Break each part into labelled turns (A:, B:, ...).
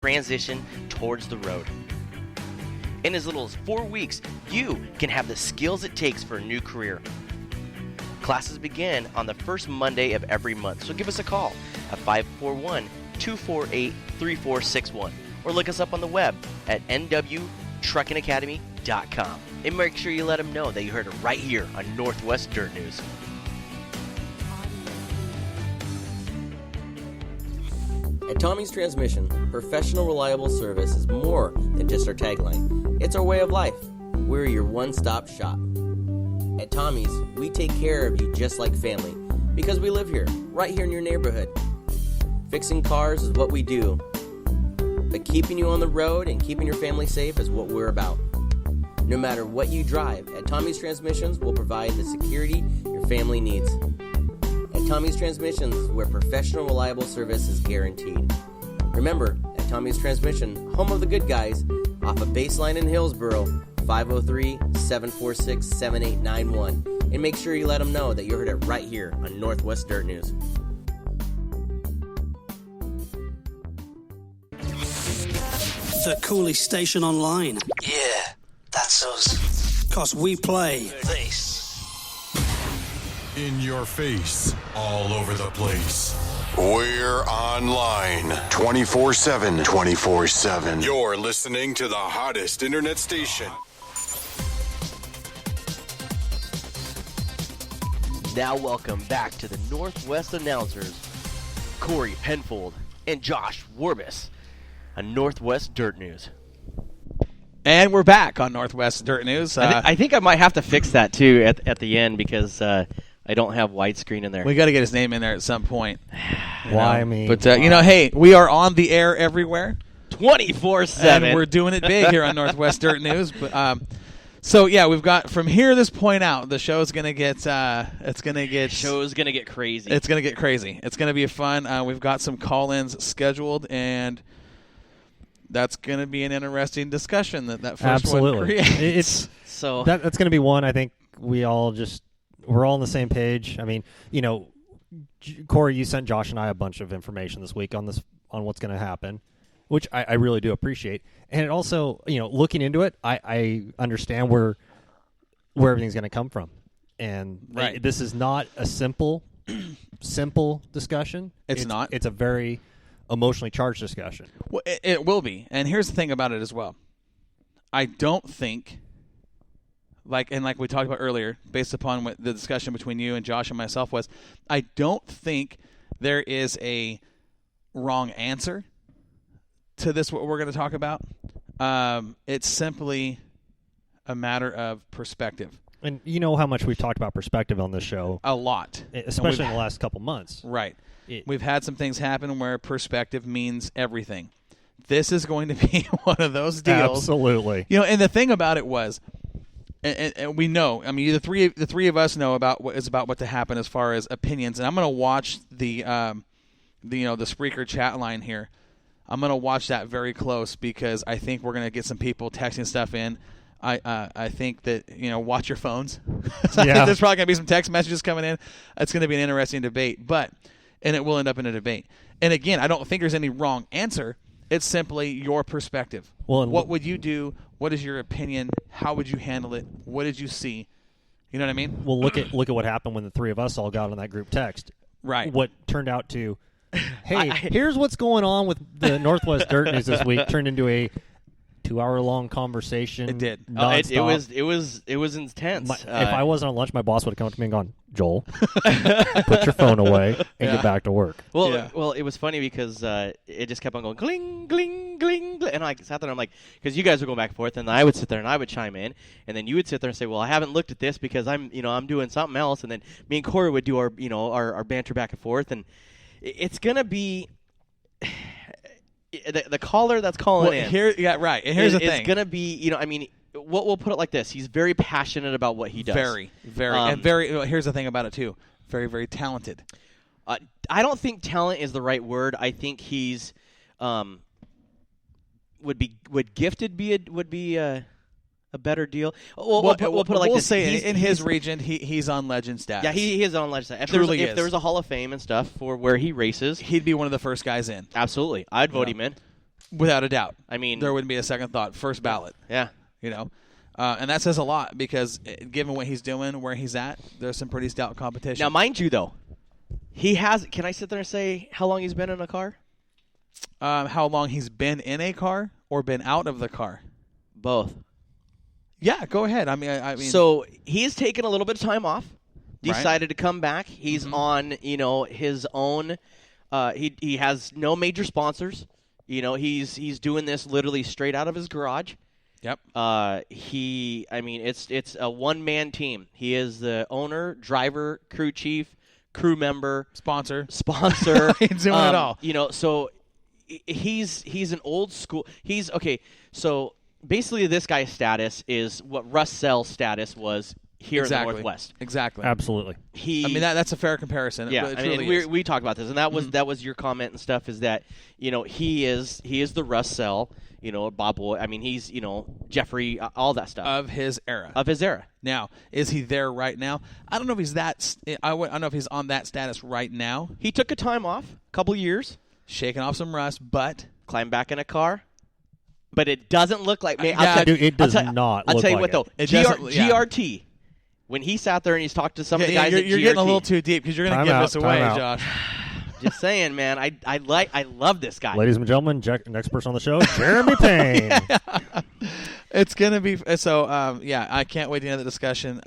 A: transition towards the road. In as little as 4 weeks, you can have the skills it takes for a new career. Classes begin on the first Monday of every month, so give us a call at 541-248-3461 or look us up on the web at nwtruckingacademy.com. And make sure you let them know that you heard it right here on Northwest Dirt News. At Tommy's Transmission, professional, reliable service is more than just our tagline. It's our way of life. We're your one-stop shop. At Tommy's, we take care of you just like family because we live here, right here in your neighborhood. Fixing cars is what we do, but keeping you on the road and keeping your family safe is what we're about. No matter what you drive, at Tommy's Transmissions, we'll provide the security your family needs. At Tommy's Transmissions, where professional, reliable service is guaranteed. Remember, at Tommy's Transmission, home of the good guys, off of Baseline in Hillsboro, 503-746-7891. And make sure you let them know that you heard it right here on Northwest Dirt News.
B: The coolest station online.
C: Yeah, that's us.
B: 'Cause we play
C: This.
D: In your face, all over the place.
E: We're online 24/7. 24/7.
D: You're listening to the hottest internet station.
A: Now welcome back to the Northwest announcers, Corey Penfold and Josh Warbis on Northwest Dirt News.
F: And we're back on Northwest Dirt News.
A: I think I might have to fix that too at the end because I don't have widescreen in there.
F: We got to get his name in there at some point.
G: Why me?
F: But, hey, we are on the air everywhere.
A: 24/7.
F: And we're doing it big here on Northwest Dirt News. But, so, yeah, we've got from here this point out, the show's going to get
A: Show's going to get crazy.
F: It's going to get crazy. It's going to be fun. We've got some call-ins scheduled, and that's going to be an interesting discussion that first
G: Absolutely.
F: one creates.
G: It's
A: so
G: that's going to be one. I think we're all on the same page. I mean, Corey, you sent Josh and I a bunch of information this week on what's going to happen, which I really do appreciate. And it also, looking into it, I understand where everything's going to come from. And
F: right.
G: This is not a simple discussion.
F: It's not.
G: It's a very emotionally charged discussion.
F: Well, it will be. And here's the thing about it as well. I don't think, like we talked about earlier, based upon what the discussion between you and Josh and myself was, I don't think there is a wrong answer to this, what we're going to talk about. It's simply a matter of perspective.
G: And you know how much we've talked about perspective on this show.
F: A lot.
G: Especially in the last couple months.
F: Right. We've had some things happen where perspective means everything. This is going to be one of those deals.
G: Absolutely.
F: And the thing about it was, and we know, I mean, the three of us know about what to happen as far as opinions. And I'm going to watch the Spreaker chat line here. I'm going to watch that very close because I think we're going to get some people texting stuff in. I think that, watch your phones.
G: Yeah.
F: There's probably going to be some text messages coming in. It's going to be an interesting debate, and it will end up in a debate. And again, I don't think there's any wrong answer. It's simply your perspective.
G: Well,
F: what would you do? What is your opinion? How would you handle it? What did you see? You know what I mean?
G: Well, look at what happened when the three of us all got on that group text.
F: Right.
G: What turned out to, hey, here's what's going on with the Northwest Dirt News this week, turned into a 2-hour-long conversation.
F: It did.
A: It was intense.
G: If I wasn't on lunch, my boss would have come up to me and gone, Joel, put your phone away and get back to work.
A: Well, it was funny because it just kept on going gling, gling, gling, gling. And I sat there and I'm like, because you guys were going back and forth, and I would sit there and I would chime in, and then you would sit there and say, well, I haven't looked at this because I'm doing something else, and then me and Corey would do our banter back and forth, and it's gonna be the caller that's calling in.
F: Right. And here's the thing.
A: It's gonna be, we'll put it like this. He's very passionate about what he does.
F: Very, very, and very. Here's the thing about it too. Very, very talented.
A: I don't think talent is the right word. I think he's would gifted be a better deal. We'll put it like
F: we'll
A: this.
F: Say in his region, he's on legend status.
A: Yeah, he is on legend status. If there was a Hall of Fame and stuff for where he races,
F: he'd be one of the first guys in.
A: Absolutely, I'd vote him in.
F: Without a doubt.
H: I mean,
F: there wouldn't be a second thought. First ballot.
H: Yeah.
F: You know, and that says a lot because given what he's doing, where he's at, there's some pretty stout competition.
H: Now, mind you, though, he has. Can I sit there and say how long he's been in a car?
F: How long he's been in a car or been out of the car?
H: Both.
F: Yeah, go ahead. I mean,
H: so he's taken a little bit of time off. Decided to come back. He's on, his own. He has no major sponsors. He's doing this literally straight out of his garage.
F: Yep.
H: It's a one-man team. He is the owner, driver, crew chief, crew member,
F: sponsor.
H: He's
F: doing it all.
H: So he's an old school. He's okay. So basically, this guy's status is what Russ Sell's status was here in the Northwest.
F: Exactly.
G: Absolutely.
F: That's a fair comparison.
H: Yeah, we talked about this, and that was your comment and stuff. Is that he is the Russ Sell. Bob Boy. I mean, he's Jeffrey, all that stuff
F: of his era.
H: Now,
F: is he there right now? I don't know if he's that. I don't know if he's on that status right now.
H: He took a time off, a couple years,
F: shaking off some rust, but
H: climbed back in a car. But it doesn't look like.
G: It does not.
H: I'll tell you what, though.
F: GRT.
H: When he sat there and he's talked to some of the guys,
F: you're
H: at GRT,
F: getting a little too deep because you're going to give this away, Josh.
H: Just saying, man. I love this guy.
G: Ladies and gentlemen, next person on the show, Jeremy Payne.
F: It's going to be so. I can't wait to end the discussion.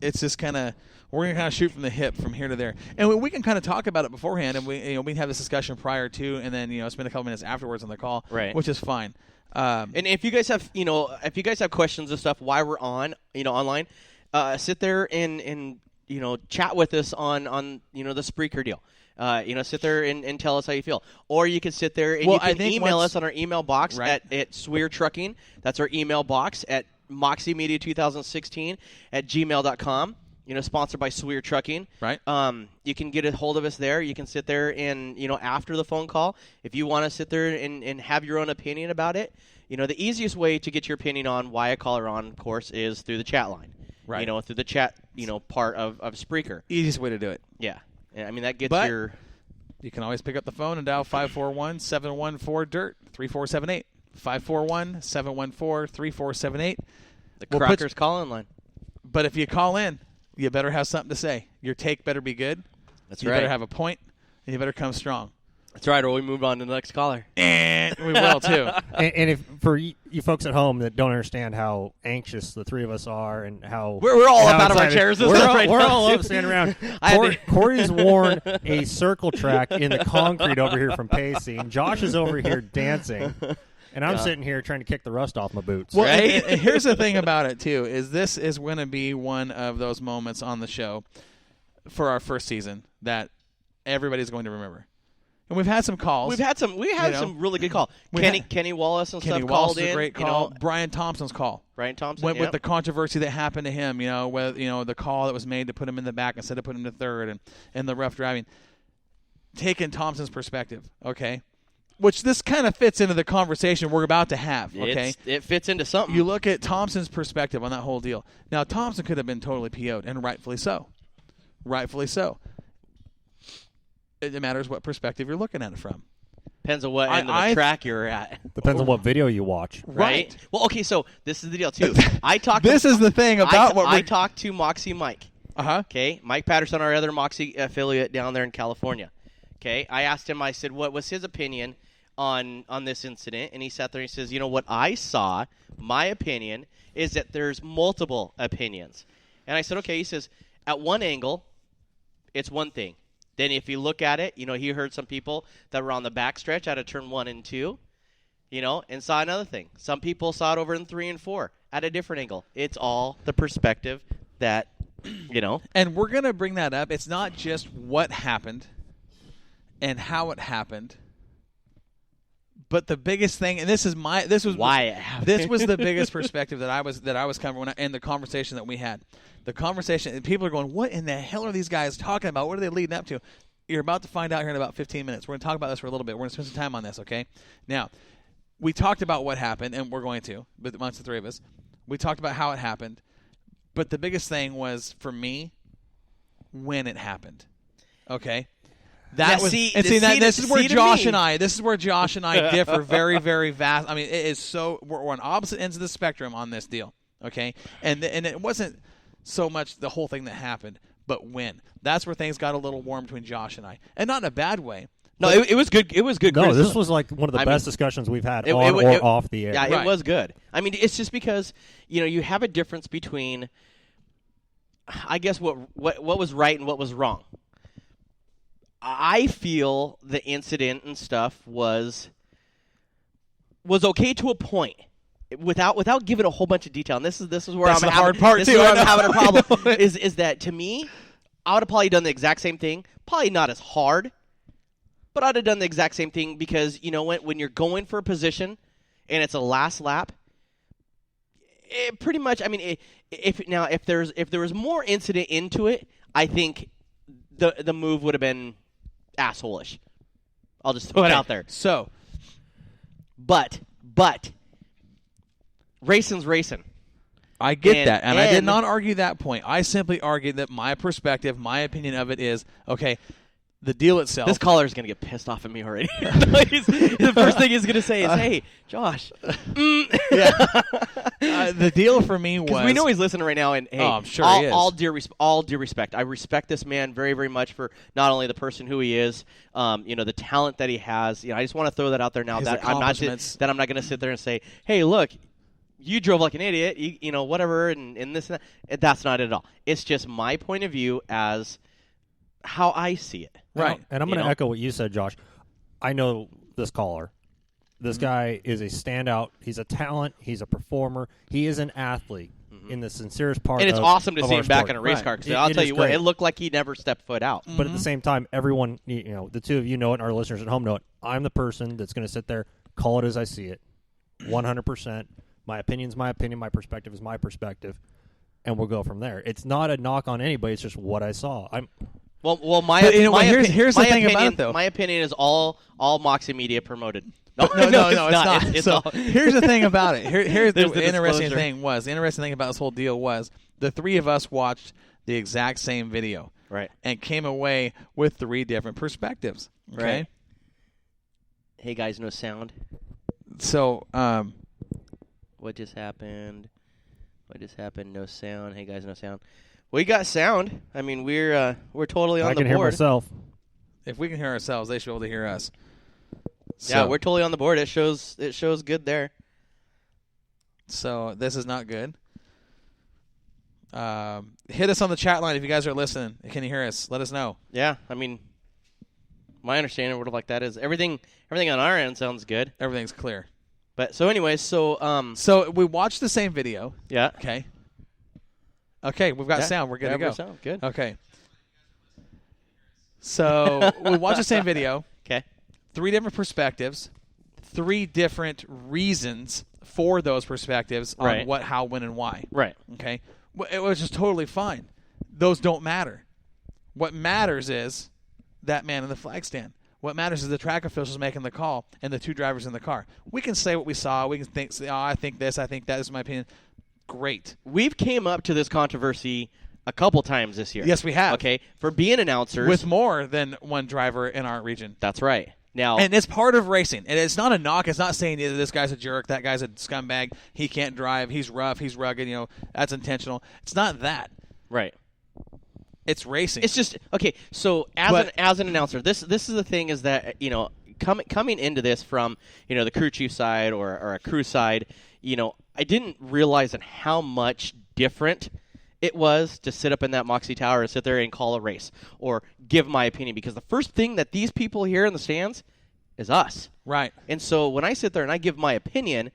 F: It's just kind of we're going to kind of shoot from the hip from here to there, and we can kind of talk about it beforehand, and we can have this discussion prior to, and then spend a couple minutes afterwards on the call,
H: right?
F: Which is fine.
H: And if you guys have questions and stuff while we're on online, sit there and chat with us on the Spreaker deal. Sit there and tell us how you feel. Or you can sit there and you can email us on our email box at Swear Trucking. That's our email box at moxiemedia2016@gmail.com. Sponsored by Swear Trucking.
F: Right.
H: You can get a hold of us there. You can sit there and, after the phone call, if you want to sit there and have your own opinion about it, the easiest way to get your opinion on why a caller on, of course, is through the chat line.
F: Right.
H: Through the chat, part of Spreaker.
F: Easiest way to do it.
H: Yeah. I mean, that gets
F: you can always pick up the phone and dial 541-714-DIRT, 3478. 541-714-3478.
H: The Crocker's call-in line.
F: But if you call in, you better have something to say. Your take better be good.
H: That's
F: you
H: right.
F: You better have a point, and you better come strong.
H: That's right, or we move on to the next caller.
F: And we will, too.
G: and if for you folks at home that don't understand how anxious the three of us are and how...
H: We're all up out of our chairs.
G: We're all up standing around. Corey's worn a circle track in the concrete over here from pacing. Josh is over here dancing. And I'm sitting here trying to kick the rust off my boots.
F: Well, and here's the thing about it, too, is this is going to be one of those moments on the show for our first season that everybody's going to remember. And we've had some calls.
H: We had some really good calls. Kenny Wallace and
F: Kenny
H: stuff
F: Wallace
H: called in.
F: A great call. Brian Thompson's call.
H: Brian Thompson
F: went with the controversy that happened to him. With the call that was made to put him in the back instead of putting him to third, and the rough driving. Taking Thompson's perspective, okay, which this kind of fits into the conversation we're about to have. Okay,
H: it fits into something.
F: You look at Thompson's perspective on that whole deal. Now Thompson could have been totally PO'd, and rightfully so. Rightfully so. It matters what perspective you're looking at it from.
H: Depends on what end of the track you're at.
G: Depends on what video you watch.
H: Right. Well, okay, so this is the deal, too.
F: This is the thing about what
H: I talked to Moxie Mike.
F: Uh-huh.
H: Okay, Mike Patterson, our other Moxie affiliate down there in California. Okay, I asked him, I said, what was his opinion on this incident? And he sat there and he says, what I saw, my opinion, is that there's multiple opinions. And I said, okay, he says, at one angle, it's one thing. Then if you look at it, he heard some people that were on the backstretch out of turn 1 and 2, and saw another thing. Some people saw it over in 3 and 4 at a different angle. It's all the perspective that,
F: And we're going to bring that up. It's not just what happened and how it happened, but the biggest thing, and this was
H: why it happened.
F: This was the biggest perspective that I was covering in the conversation that we had. The conversation, and people are going, what in the hell are these guys talking about? What are they leading up to? You're about to find out here in about 15 minutes. We're going to talk about this for a little bit. We're going to spend some time on this, okay? Now, we talked about what happened, and we're going to, but amongst the three of us. We talked about how it happened, but the biggest thing was, for me, when it happened, okay? That
H: Yeah,
F: was,
H: see,
F: and see, that,
H: see
F: this
H: to-
F: is where
H: see to
F: Josh
H: me.
F: and I. This is where Josh and I differ very, very vast. I mean, it is so we're on opposite ends of the spectrum on this deal. Okay, and it wasn't so much the whole thing that happened, but when. That's where things got a little warm between Josh and I, and not in a bad way.
H: No, it was good. It was good.
G: No,
H: criticism.
G: this was like one of the
H: I
G: best
H: mean,
G: discussions we've had
H: it-
G: on
H: it-
G: or
H: it-
G: off the air.
H: Yeah,
F: Right.
H: it was good. I mean, it's just because you have a difference between, I guess, what was right and what was wrong. I feel the incident and stuff was okay to a point, without giving a whole bunch of detail. And this is where
F: That's
H: I'm
F: the hard part,
H: this is
F: too.
H: where
F: I
H: I'm
F: know.
H: having a
F: I know
H: problem.
F: it.
H: Is that to me, I would have probably done the exact same thing. Probably not as hard, but I'd have done the exact same thing because when you're going for a position and it's a last lap, it pretty much. I mean, if there was more incident into it, I think the move would have been asshole-ish. I'll just throw it out there.
F: So,
H: But racing's racing.
F: I get
H: And-
F: that, and I did
H: and-
F: not argue that point. I simply argued that my perspective, my opinion of it is, okay, the deal itself.
H: This caller's going to get pissed off at me already. The first thing he's going to say is, hey, Josh.
F: The deal for me was...
H: Because we know he's listening right now, and hey,
F: Oh, I'm sure
H: all,
F: he is.
H: all due respect. I respect this man very, very much for not only the person who he is, the talent that he has. I just want to throw that out there now.
F: His
H: That I'm not going to sit there and say, hey, look, you drove like an idiot, whatever, and this and that. That's not it at all. It's just my point of view as how I see it.
F: Right.
G: And I'm going to echo what you said, Josh. I know this caller. This guy is a standout. He's a talent. He's a performer. He is an athlete in the sincerest part
H: And it's
G: of
H: awesome to
G: of
H: see
G: our
H: him back
G: sport.
H: in a race car.
G: It-
H: Because I'll
G: it
H: tell
G: is
H: you what,
G: great.
H: it looked like he never stepped foot out.
G: But at the same time, everyone, the two of you know it, and our listeners at home know it. I'm the person that's going to sit there, call it as I see it, 100%. My opinion's my opinion. My perspective is my perspective, and we'll go from there. It's not a knock on anybody. It's just what I saw.
H: Well, my
F: But,
H: my
F: here's the
H: my
F: thing
H: opinion,
F: about it, though.
H: My opinion is all Moxie Media promoted. No,
F: No, it's not.
H: It's
F: So
H: all.
F: here's the thing about it. Here's the
H: There's the
F: interesting
H: disclosure.
F: thing was the interesting thing about this whole deal was the three of us watched the exact same video,
H: Right.
F: and came away with three different perspectives. Okay,
H: Right. Hey guys, no sound.
F: so
H: What just happened? No sound. Hey guys, no sound. We got sound. I mean, we're totally on
G: I
H: the
G: can hear
H: board.
G: myself.
F: if we can hear ourselves, they should be able to hear us.
H: Yeah,
F: So-
H: we're totally on the board. It shows good there.
F: So this is not good. Hit us on the chat line if you guys are listening. Can you hear us? Let us know.
H: Yeah, I mean, my understanding of what like that is everything on our end sounds good.
F: Everything's clear.
H: But so anyways, so
F: So we watched the same video.
H: yeah.
F: Okay. Okay, we've got
H: Yeah,
F: sound. We're good
H: yeah,
F: to go.
H: we're sound. Good.
F: Okay. So we watched the same video.
H: Okay.
F: Three different perspectives, three different reasons for those perspectives on
H: Right.
F: what, how, when, and why.
H: Right.
F: Okay? It was just totally fine. Those don't matter. What matters is that man in the flag stand. What matters is the track officials making the call and the two drivers in the car. We can say what we saw. We can think, I think this, I think that. This is my opinion. Great.
H: We've came up to this controversy a couple times this year.
F: Yes, we have.
H: Okay, for being announcers.
F: With more than one driver in our region.
H: That's right. Now,
F: And it's part of racing. And it's not a knock. It's not saying either this guy's a jerk, that guy's a scumbag, he can't drive, he's rough, he's rugged, that's intentional. It's not that.
H: right.
F: It's racing.
H: It's just okay. So as an announcer, this is the thing is that coming into this from the crew chief side or a crew side, I didn't realize how much different it was to sit up in that Moxie Tower and sit there and call a race or give my opinion, because the first thing that these people hear in the stands is us.
F: right.
H: And so when I sit there and I give my opinion,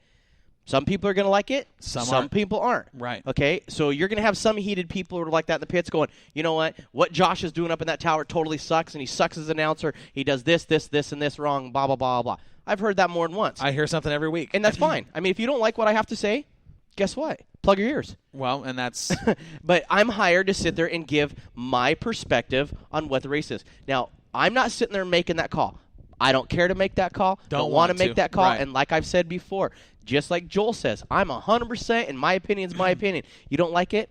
H: some people are going to like it.
F: Some
H: Some
F: aren't.
H: people aren't.
F: Right.
H: Okay? So you're going to have some heated people who are like that in the pits going, you know what Josh is doing up in that tower totally sucks, and he sucks as an announcer. He does this, and this wrong, blah, blah, blah, blah. I've heard that more than once.
F: I hear something every week.
H: And that's fine. I mean, if you don't like what I have to say, guess what? Plug your ears.
F: Well, and that's
H: But I'm hired to sit there and give my perspective on what the race is. Now, I'm not sitting there making that call. I don't care to make that call.
F: Don't
H: want
F: want
H: to make
F: to.
H: that call.
F: Right.
H: And like I've said before, just like Joel says, I'm 100%, and my opinion's my opinion. You don't like it?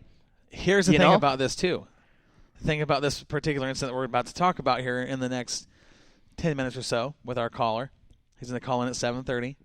F: here's the
H: You
F: thing
H: know?
F: about this too. The thing about this particular incident that we're about to talk about here in the next 10 minutes or so with our caller. He's going to call in at 7:30.